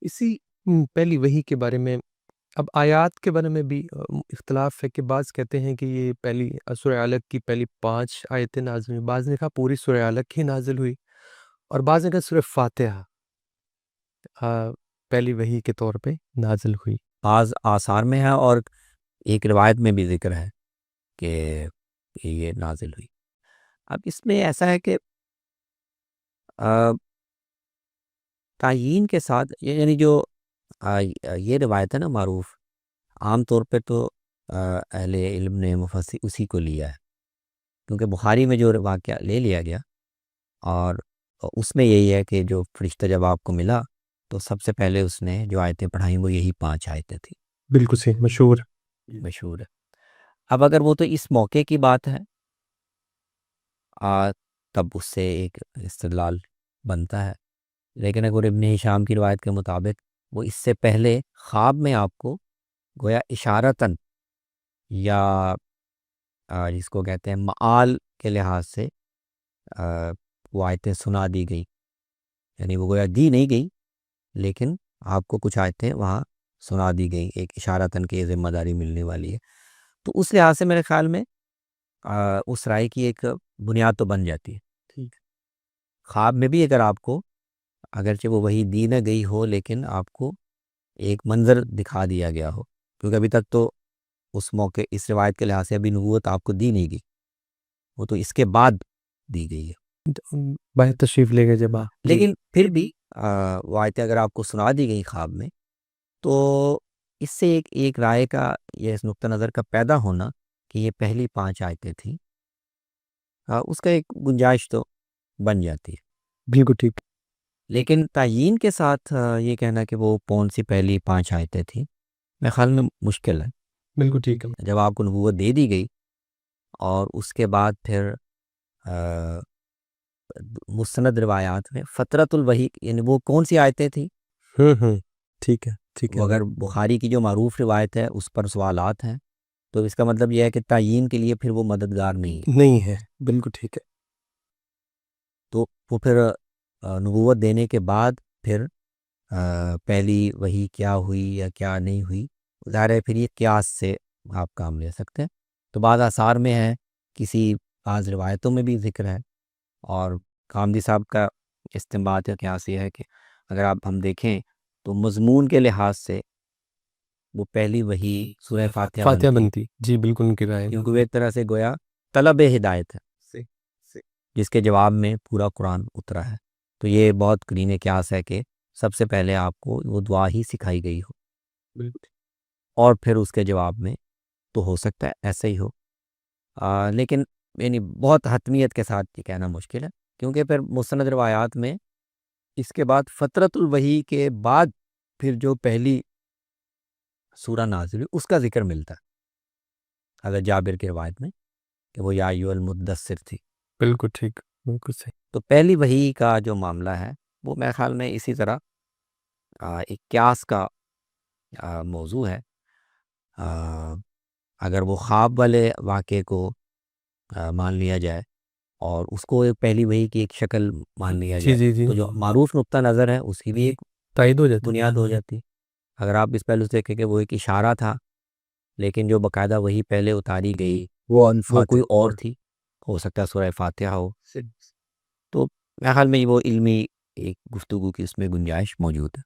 اسی پہلی وحی کے بارے میں اب آیات کے بارے میں بھی اختلاف ہے کہ بعض کہتے ہیں کہ یہ پہلی سورہ علق کی پہلی 5 آیتیں نازل ہوئی، بعض نے کہا پوری سورہ علق ہی نازل ہوئی، اور بعض نے کہا سورہ فاتحہ پہلی وحی کے طور پہ نازل ہوئی۔ بعض آثار میں ہے اور ایک روایت میں بھی ذکر ہے کہ یہ نازل ہوئی۔ اب اس میں ایسا ہے کہ تعیین کے ساتھ یعنی جو یہ روایت ہے نا معروف، عام طور پہ تو اہل علم نے مفسر اسی کو لیا ہے، کیونکہ بخاری میں جو واقعہ لے لیا گیا، اور اس میں یہی ہے کہ جو فرشتہ جب آپ کو ملا تو سب سے پہلے اس نے جو آیتیں پڑھائیں وہ یہی 5 آیتیں تھیں۔ بالکل صحیح، مشہور ہے۔ اب اگر وہ تو اس موقع کی بات ہے تب اس سے ایک استدلال بنتا ہے، لیکن اگر ابن ہشام کی روایت کے مطابق وہ اس سے پہلے خواب میں آپ کو گویا اشارتاً یا جس کو کہتے ہیں معال کے لحاظ سے وہ آیتیں سنا دی گئی، یعنی وہ گویا دی نہیں گئی لیکن آپ کو کچھ آیتیں وہاں سنا دی گئی، ایک اشارتاً کی ذمہ داری ملنے والی ہے۔ تو اس لحاظ سے میرے خیال میں اس رائے کی ایک بنیاد تو بن جاتی ہے۔ ٹھیک، خواب میں بھی اگر آپ کو اگرچہ وہ وہی دی نہ گئی ہو لیکن آپ کو ایک منظر دکھا دیا گیا ہو، کیونکہ ابھی تک تو اس موقع اس روایت کے لحاظ سے ابھی نبوت آپ کو دی نہیں گئی، وہ تو اس کے بعد دی گئی ہے۔ باہر تشریف لے گئے جب آپ۔ لیکن پھر بھی وہ آیتیں اگر آپ کو سنا دی گئی خواب میں تو اس سے ایک رائے کا یہ اس نقطہ نظر کا پیدا ہونا کہ یہ پہلی 5 آیتیں تھیں، اس کا ایک گنجائش تو بن جاتی ہے۔ بالکل ٹھیک، لیکن تعیین کے ساتھ یہ کہنا کہ وہ کون سی پہلی 5 آیتیں تھیں میرے خیال میں مشکل ہے۔ بالکل ٹھیک ہے۔ جب آپ کو نبوت دے دی گئی اور اس کے بعد پھر مستند روایات میں فترۃ الوحی یعنی وہ کون سی آیتیں تھیں، ٹھیک ہے، ٹھیک وہ ہے، اگر بخاری کی جو معروف روایت ہے اس پر سوالات ہیں تو اس کا مطلب یہ ہے کہ تعیین کے لیے پھر وہ مددگار نہیں ہے۔ نہیں ہے، بالکل ٹھیک ہے۔ تو وہ پھر نبوت دینے کے بعد پھر پہلی وحی کیا ہوئی یا کیا نہیں ہوئی، ظاہر ہے پھر یہ قیاس سے آپ کام لے سکتے ہیں۔ تو بعض آثار میں ہے، بعض روایتوں میں بھی ذکر ہے، اور کامدی صاحب کا استنباط یا قیاس یہ ہے کہ اگر ہم دیکھیں تو مضمون کے لحاظ سے وہ پہلی وحی سورہ فاتحہ بنتی، جی بالکل ان کی رائے، کیونکہ وہ ایک طرح سے گویا طلب ہدایت ہے جس کے جواب میں پورا قرآن اترا ہے۔ تو یہ بہت قرین قیاس ہے کہ سب سے پہلے آپ کو وہ دعا ہی سکھائی گئی ہو، بالکل اور پھر اس کے جواب میں تو ہو سکتا ہے ایسا ہی ہو، لیکن یعنی بہت حتمیت کے ساتھ یہ کہنا مشکل ہے، کیونکہ پھر مستند روایات میں اس کے بعد فترۃ الوحی کے بعد پھر جو پہلی سورہ نازل ہوئی اس کا ذکر ملتا ہے، اگر جابر کی روایت میں کہ وہ یا ایھا المدثر تھی۔ بالکل ٹھیک، بالکل صحیح۔ تو پہلی وحی کا جو معاملہ ہے وہ میرے خیال میں اسی طرح ایک قیاس کا موضوع ہے۔ اگر وہ خواب والے واقعے کو مان لیا جائے اور اس کو ایک پہلی وحی کی ایک شکل مان لیا جی جائے جی جی، تو جو معروف نقطہ نظر ہے اس کی بھی ایک تائید ہو جاتی، بنیاد ہو جاتی۔ اگر آپ اس پہلو سے دیکھیں کہ وہ ایک اشارہ تھا لیکن جو باقاعدہ وہی پہلے اتاری گئی وہ کوئی اور تھی، ہو سکتا ہے سورہ فاتحہ ہو، تو میرے خیال میں وہ علمی ایک گفتگو کی اس میں گنجائش موجود ہے۔